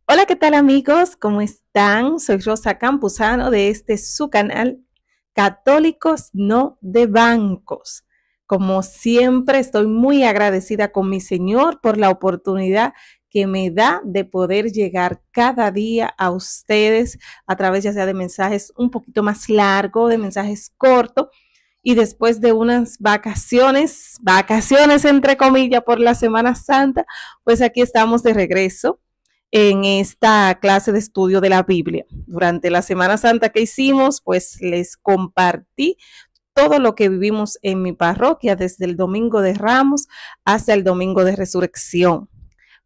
Hola, ¿qué tal amigos? ¿Cómo están? Soy Rosa Campuzano de su canal Católicos No de Bancos. Como siempre, estoy muy agradecida con mi Señor por la oportunidad que me da de poder llegar cada día a ustedes a través ya sea de mensajes un poquito más largos, de mensajes cortos y después de unas vacaciones entre comillas por la Semana Santa, pues aquí estamos de regreso en esta clase de estudio de la Biblia. Durante la Semana Santa que hicimos, pues les compartí todo lo que vivimos en mi parroquia desde el Domingo de Ramos hasta el Domingo de Resurrección.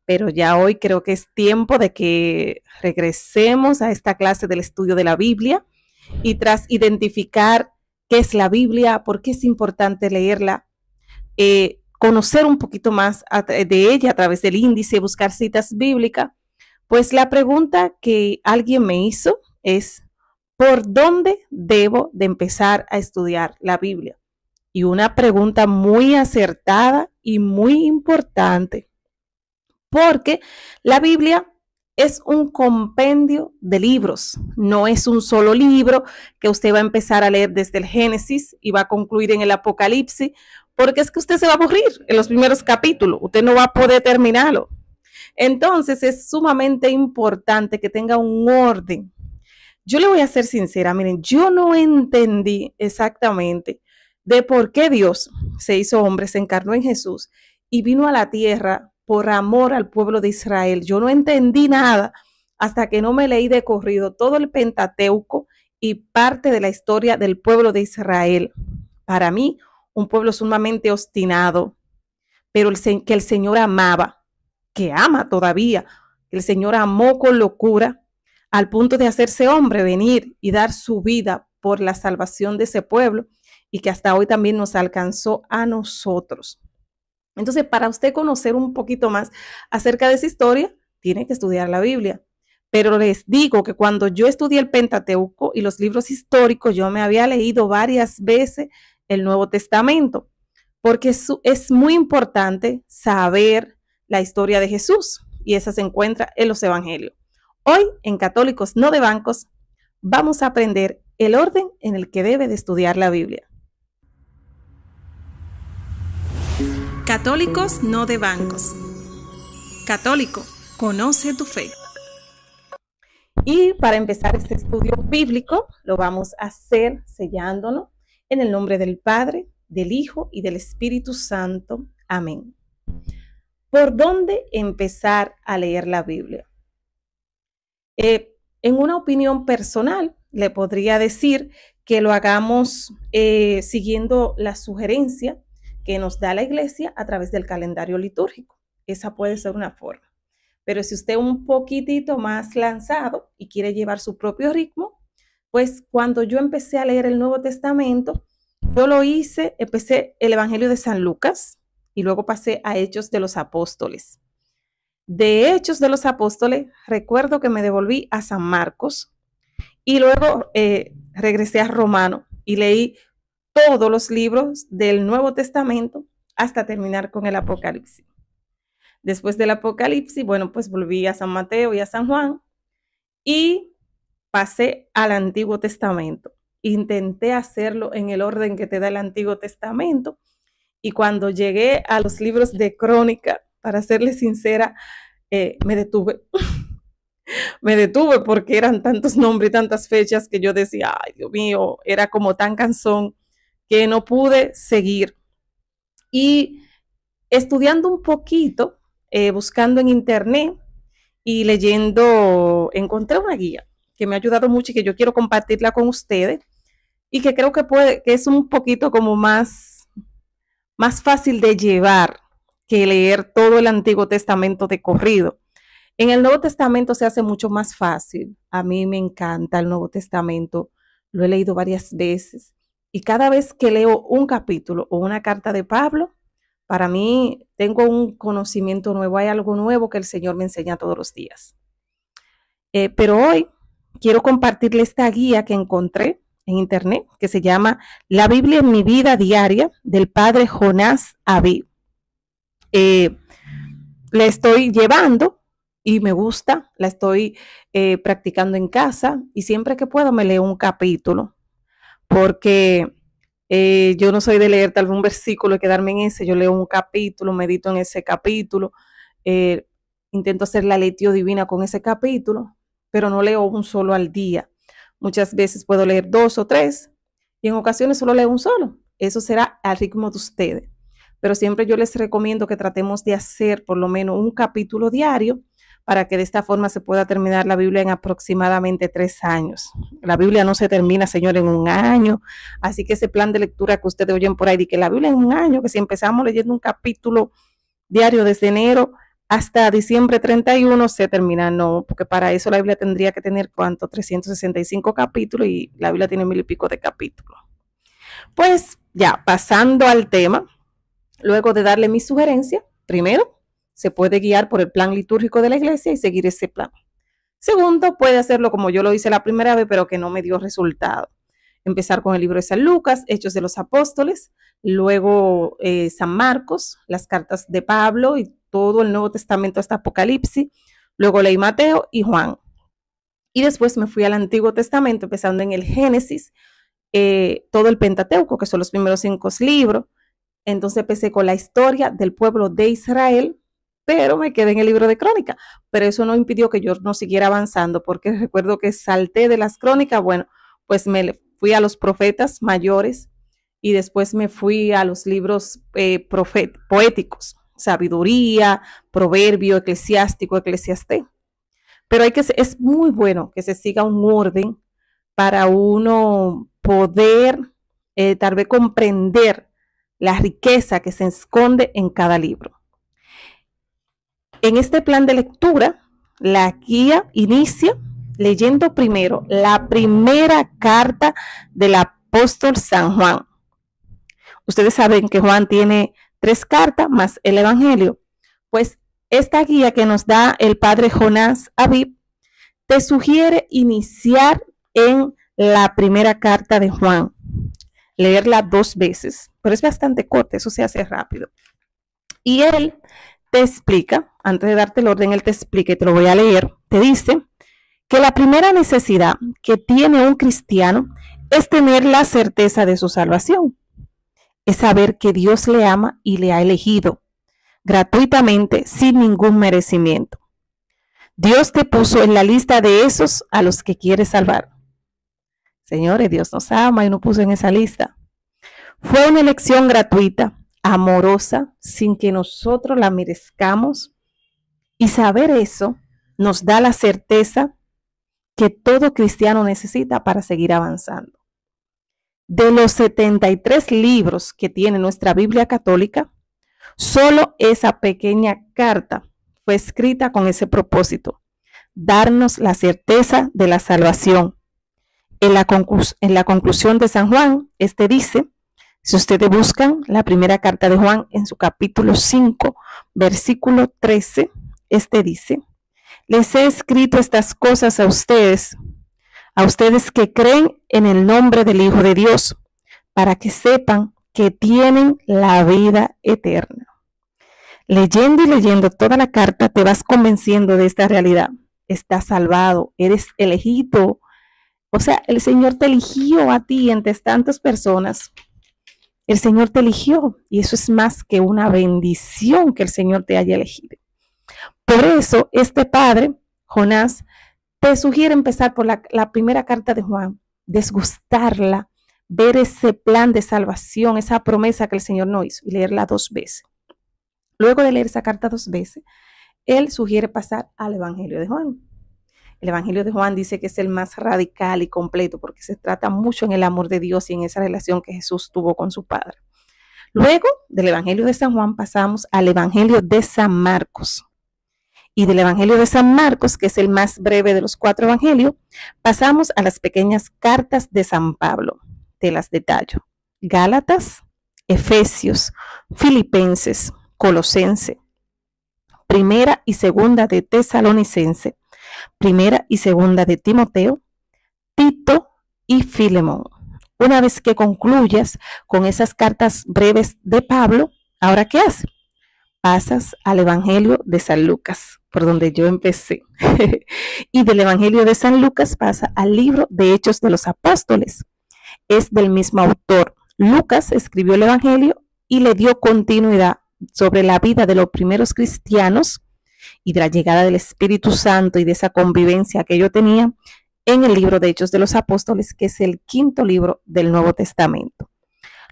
Pero ya hoy creo que es tiempo de que regresemos a esta clase del estudio de la Biblia y tras identificar qué es la Biblia, por qué es importante leerla, conocer un poquito más de ella a través del índice, buscar citas bíblicas. Pues la pregunta que alguien me hizo es, ¿por dónde debo de empezar a estudiar la Biblia? Y una pregunta muy acertada y muy importante, porque la Biblia es un compendio de libros, no es un solo libro que usted va a empezar a leer desde el Génesis y va a concluir en el Apocalipsis, porque es que usted se va a aburrir en los primeros capítulos, usted no va a poder terminarlo. Entonces es sumamente importante que tenga un orden. Yo le voy a ser sincera, miren, yo no entendí exactamente de por qué Dios se hizo hombre, se encarnó en Jesús y vino a la tierra por amor al pueblo de Israel. Yo no entendí nada hasta que no me leí de corrido todo el Pentateuco y parte de la historia del pueblo de Israel. Para mí, un pueblo sumamente obstinado, pero que el Señor amaba, que ama todavía. El Señor amó con locura al punto de hacerse hombre, venir y dar su vida por la salvación de ese pueblo y que hasta hoy también nos alcanzó a nosotros. Entonces, para usted conocer un poquito más acerca de esa historia, tiene que estudiar la Biblia. Pero les digo que cuando yo estudié el Pentateuco y los libros históricos, yo me había leído varias veces el Nuevo Testamento, porque es muy importante saber la historia de Jesús y esa se encuentra en los evangelios. Hoy en Católicos No de Bancos vamos a aprender el orden en el que debe de estudiar la Biblia. Católicos No de Bancos. Católico, conoce tu fe. Y para empezar este estudio bíblico, lo vamos a hacer sellándonos en el nombre del Padre, del Hijo y del Espíritu Santo. Amén. ¿Por dónde empezar a leer la Biblia? En una opinión personal, le podría decir que lo hagamos siguiendo la sugerencia que nos da la iglesia a través del calendario litúrgico. Esa puede ser una forma. Pero si usted es un poquitito más lanzado y quiere llevar su propio ritmo, pues cuando yo empecé a leer el Nuevo Testamento, yo lo hice, empecé el Evangelio de San Lucas y luego pasé a Hechos de los Apóstoles. De Hechos de los Apóstoles, recuerdo que me devolví a San Marcos y luego regresé a Romano y leí todos los libros del Nuevo Testamento hasta terminar con el Apocalipsis. Después del Apocalipsis, bueno, pues volví a San Mateo y a San Juan y pasé al Antiguo Testamento. Intenté hacerlo en el orden que te da el Antiguo Testamento y cuando llegué a los libros de Crónica, para serles sincera, me detuve. Me detuve porque eran tantos nombres y tantas fechas que yo decía, ay Dios mío, era como tan cansón que no pude seguir. Y estudiando un poquito, buscando en internet y leyendo, encontré una guía que me ha ayudado mucho y que yo quiero compartirla con ustedes y que creo que que es un poquito como más fácil de llevar que leer todo el Antiguo Testamento de corrido. En el Nuevo Testamento se hace mucho más fácil. A mí me encanta el Nuevo Testamento, lo he leído varias veces y cada vez que leo un capítulo o una carta de Pablo, para mí tengo un conocimiento nuevo, hay algo nuevo que el Señor me enseña todos los días. Pero hoy quiero compartirle esta guía que encontré en internet que se llama La Biblia en mi vida diaria del padre Jonás Aviv. Le estoy llevando y me gusta, la estoy practicando en casa y siempre que puedo me leo un capítulo, porque yo no soy de leer tal vez un versículo y quedarme en ese, yo leo un capítulo, medito en ese capítulo, eh, intento hacer la lectio divina con ese capítulo, pero no leo un solo al día. Muchas veces puedo leer 2 o 3 y en ocasiones solo leo un solo. Eso será al ritmo de ustedes. Pero siempre yo les recomiendo que tratemos de hacer por lo menos un capítulo diario para que de esta forma se pueda terminar la Biblia en aproximadamente 3 años. La Biblia no se termina, señor, en un año. Así que ese plan de lectura que ustedes oyen por ahí, de que la Biblia en un año, que si empezamos leyendo un capítulo diario desde enero hasta diciembre 31 se termina, no, porque para eso la Biblia tendría que tener, ¿cuánto? 365 capítulos y la Biblia tiene 1000 y pico de capítulos. Pues ya, pasando al tema, luego de darle mi sugerencia, primero, se puede guiar por el plan litúrgico de la iglesia y seguir ese plan. Segundo, puede hacerlo como yo lo hice la primera vez, pero que no me dio resultado. Empezar con el libro de San Lucas, Hechos de los Apóstoles, luego San Marcos, las cartas de Pablo y todo el Nuevo Testamento hasta Apocalipsis, luego leí Mateo y Juan. Y después me fui al Antiguo Testamento, empezando en el Génesis, todo el Pentateuco, que son los primeros 5 libros. Entonces empecé con la historia del pueblo de Israel, pero me quedé en el libro de Crónicas. Pero eso no impidió que yo no siguiera avanzando, porque recuerdo que salté de las Crónicas, bueno, pues me fui a los profetas mayores y después me fui a los libros poéticos, Sabiduría, Proverbio, Eclesiástico, Eclesiastés. Pero es muy bueno que se siga un orden para uno poder tal vez comprender la riqueza que se esconde en cada libro. En este plan de lectura, la guía inicia leyendo primero la primera carta del apóstol San Juan. Ustedes saben que Juan tiene 3 cartas más el Evangelio. Pues esta guía que nos da el padre Jonás Aviv te sugiere iniciar en la primera carta de Juan, leerla 2 veces, pero es bastante corta, eso se hace rápido. Y él te explica, antes de darte el orden, él te explica, y te lo voy a leer, te dice que la primera necesidad que tiene un cristiano es tener la certeza de su salvación, es saber que Dios le ama y le ha elegido gratuitamente sin ningún merecimiento. Dios te puso en la lista de esos a los que quiere salvar. Señores, Dios nos ama y nos puso en esa lista. Fue una elección gratuita, amorosa, sin que nosotros la merezcamos. Y saber eso nos da la certeza que todo cristiano necesita para seguir avanzando. De los 73 libros que tiene nuestra Biblia católica, solo esa pequeña carta fue escrita con ese propósito, darnos la certeza de la salvación. En la conclusión de San Juan, este dice, si ustedes buscan la primera carta de Juan en su capítulo 5, versículo 13, este dice, les he escrito estas cosas a ustedes que creen en el nombre del Hijo de Dios, para que sepan que tienen la vida eterna. Leyendo y leyendo toda la carta te vas convenciendo de esta realidad. Estás salvado, eres elegido. O sea, el Señor te eligió a ti entre tantas personas. El Señor te eligió y eso es más que una bendición que el Señor te haya elegido. Por eso este padre, Jonás, te sugiere empezar por la primera carta de Juan, desgustarla, ver ese plan de salvación, esa promesa que el Señor nos hizo y leerla 2 veces. Luego de leer esa carta 2 veces, él sugiere pasar al Evangelio de Juan. El Evangelio de Juan dice que es el más radical y completo porque se trata mucho en el amor de Dios y en esa relación que Jesús tuvo con su Padre. Luego del Evangelio de San Juan pasamos al Evangelio de San Marcos. Y del Evangelio de San Marcos, que es el más breve de los 4 evangelios, pasamos a las pequeñas cartas de San Pablo. Te las detallo. Gálatas, Efesios, Filipenses, Colosense, Primera y Segunda de Tesalonicense, Primera y Segunda de Timoteo, Tito y Filemón. Una vez que concluyas con esas cartas breves de Pablo, ¿ahora qué haces? Pasas al Evangelio de San Lucas. por donde yo empecé. Y del Evangelio de San Lucas pasa al libro de Hechos de los Apóstoles. Es del mismo autor. Lucas escribió el Evangelio y le dio continuidad sobre la vida de los primeros cristianos y de la llegada del Espíritu Santo y de esa convivencia que ellos tenían en el libro de Hechos de los Apóstoles, que es el quinto libro del Nuevo Testamento.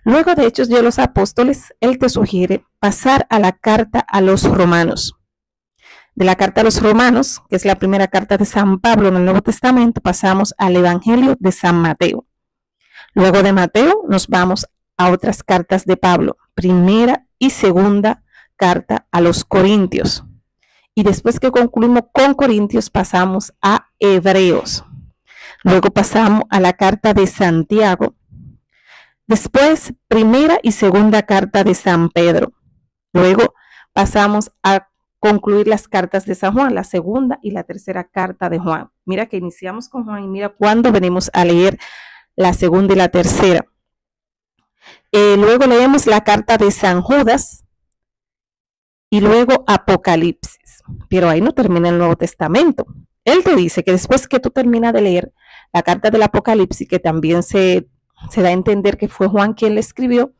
Luego de Hechos de los Apóstoles, él te sugiere pasar a la carta a los romanos. De la carta a los romanos, que es la primera carta de San Pablo en el Nuevo Testamento, pasamos al Evangelio de San Mateo. Luego de Mateo nos vamos a otras cartas de Pablo, primera y segunda carta a los Corintios. Y después que concluimos con Corintios, pasamos a Hebreos. Luego pasamos a la carta de Santiago. Después, primera y segunda carta de San Pedro. Luego pasamos a concluir las cartas de San Juan, la segunda y la tercera carta de Juan. Mira que iniciamos con Juan y mira cuándo venimos a leer la segunda y la tercera. Luego leemos la carta de San Judas y luego Apocalipsis. Pero ahí no termina el Nuevo Testamento. Él te dice que después que tú terminas de leer la carta del Apocalipsis, que también se da a entender que fue Juan quien le escribió,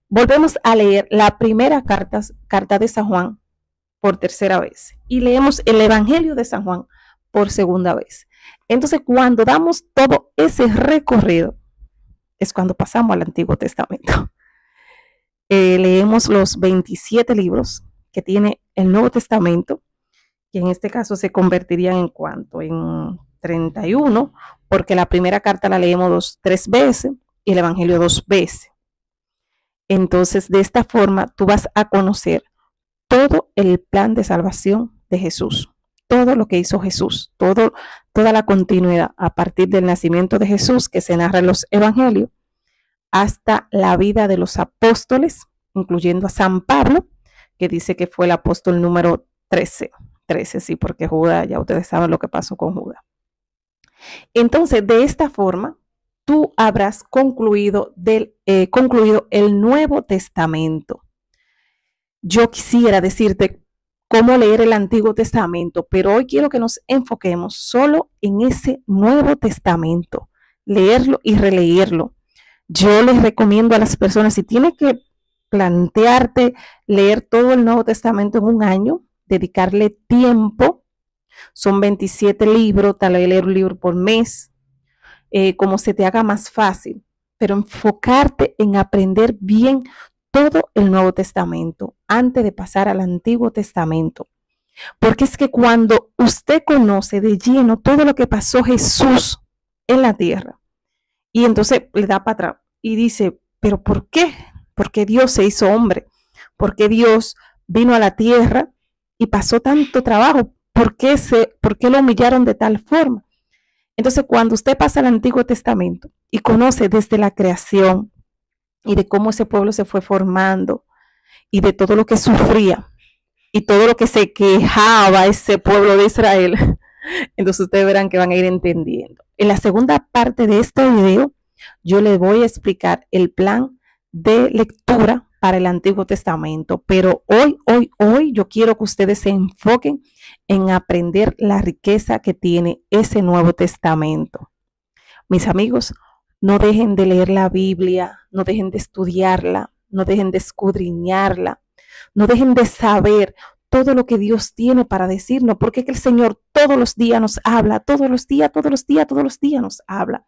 volvemos a leer la primera carta de San Juan por tercera vez y leemos el Evangelio de San Juan por segunda vez. Entonces, cuando damos todo ese recorrido, es cuando pasamos al Antiguo Testamento. Leemos los 27 libros que tiene el Nuevo Testamento, que en este caso se convertirían en cuánto, en 31, porque la primera carta la leemos 3 veces y el Evangelio 2 veces. Entonces, de esta forma, tú vas a conocer todo el plan de salvación de Jesús, todo lo que hizo Jesús, toda la continuidad a partir del nacimiento de Jesús que se narra en los Evangelios, hasta la vida de los apóstoles, incluyendo a San Pablo, que dice que fue el apóstol número 13, sí, porque Judas, ya ustedes saben lo que pasó con Judas. Entonces, de esta forma, tú habrás concluido el Nuevo Testamento. Yo quisiera decirte cómo leer el Antiguo Testamento, pero hoy quiero que nos enfoquemos solo en ese Nuevo Testamento, leerlo y releerlo. Yo les recomiendo a las personas, si tienes que plantearte leer todo el Nuevo Testamento en un año, dedicarle tiempo, son 27 libros, tal vez leer un libro por mes, como se te haga más fácil, pero enfocarte en aprender bien todo el Nuevo Testamento antes de pasar al Antiguo Testamento. Porque es que cuando usted conoce de lleno todo lo que pasó Jesús en la tierra, y entonces le da para atrás y dice, ¿pero por qué? ¿Por qué Dios se hizo hombre? ¿Por qué Dios vino a la tierra y pasó tanto trabajo? ¿Por qué lo humillaron de tal forma? Entonces, cuando usted pasa al Antiguo Testamento y conoce desde la creación y de cómo ese pueblo se fue formando y de todo lo que sufría y todo lo que se quejaba ese pueblo de Israel, entonces ustedes verán que van a ir entendiendo. En la segunda parte de este video, yo les voy a explicar el plan de lectura para el Antiguo Testamento, pero hoy yo quiero que ustedes se enfoquen en aprender la riqueza que tiene ese Nuevo Testamento. Mis amigos, no dejen de leer la Biblia, no dejen de estudiarla, no dejen de escudriñarla, no dejen de saber todo lo que Dios tiene para decirnos, porque es que el Señor todos los días nos habla, todos los días nos habla.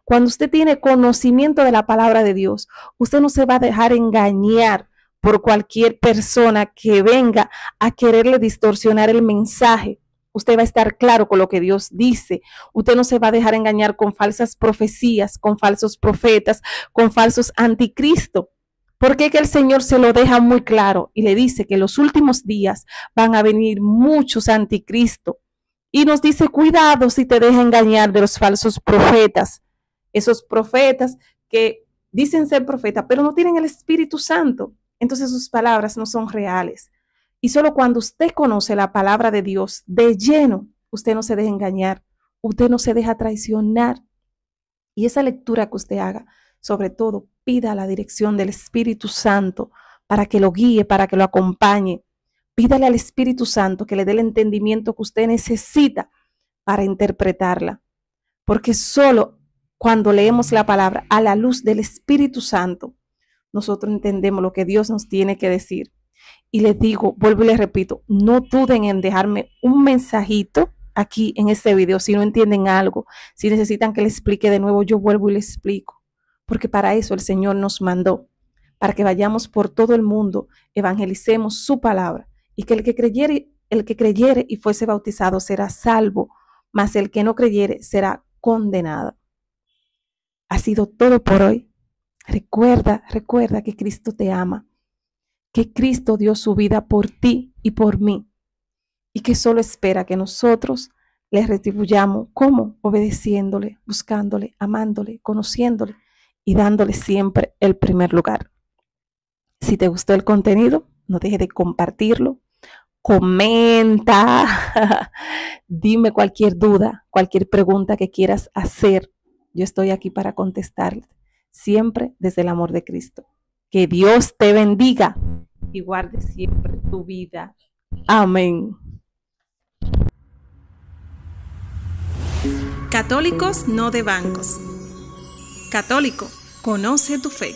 Cuando usted tiene conocimiento de la palabra de Dios, usted no se va a dejar engañar por cualquier persona que venga a quererle distorsionar el mensaje. Usted va a estar claro con lo que Dios dice. Usted no se va a dejar engañar con falsas profecías, con falsos profetas, con falsos anticristos. Porque es que el Señor se lo deja muy claro y le dice que en los últimos días van a venir muchos anticristos. Y nos dice, cuidado si te deja engañar de los falsos profetas. Esos profetas que dicen ser profetas, pero no tienen el Espíritu Santo. Entonces sus palabras no son reales. Y solo cuando usted conoce la palabra de Dios de lleno, usted no se deja engañar, usted no se deja traicionar. Y esa lectura que usted haga, sobre todo, pida la dirección del Espíritu Santo para que lo guíe, para que lo acompañe. Pídale al Espíritu Santo que le dé el entendimiento que usted necesita para interpretarla. Porque solo cuando leemos la palabra a la luz del Espíritu Santo, nosotros entendemos lo que Dios nos tiene que decir. Y les digo, vuelvo y les repito, no duden en dejarme un mensajito aquí en este video si no entienden algo, si necesitan que les explique de nuevo, yo vuelvo y les explico. Porque para eso el Señor nos mandó, para que vayamos por todo el mundo, evangelicemos su palabra y que el que creyere y fuese bautizado será salvo, mas el que no creyere será condenado. Ha sido todo por hoy. Recuerda que Cristo te ama, que Cristo dio su vida por ti y por mí, y que solo espera que nosotros le retribuyamos. ¿Cómo? Obedeciéndole, buscándole, amándole, conociéndole y dándole siempre el primer lugar. Si te gustó el contenido, no dejes de compartirlo. Comenta, dime cualquier duda, cualquier pregunta que quieras hacer. Yo estoy aquí para contestarles, siempre desde el amor de Cristo. Que Dios te bendiga y guarde siempre tu vida. Amén. Católicos no de bancos. Católico, conoce tu fe.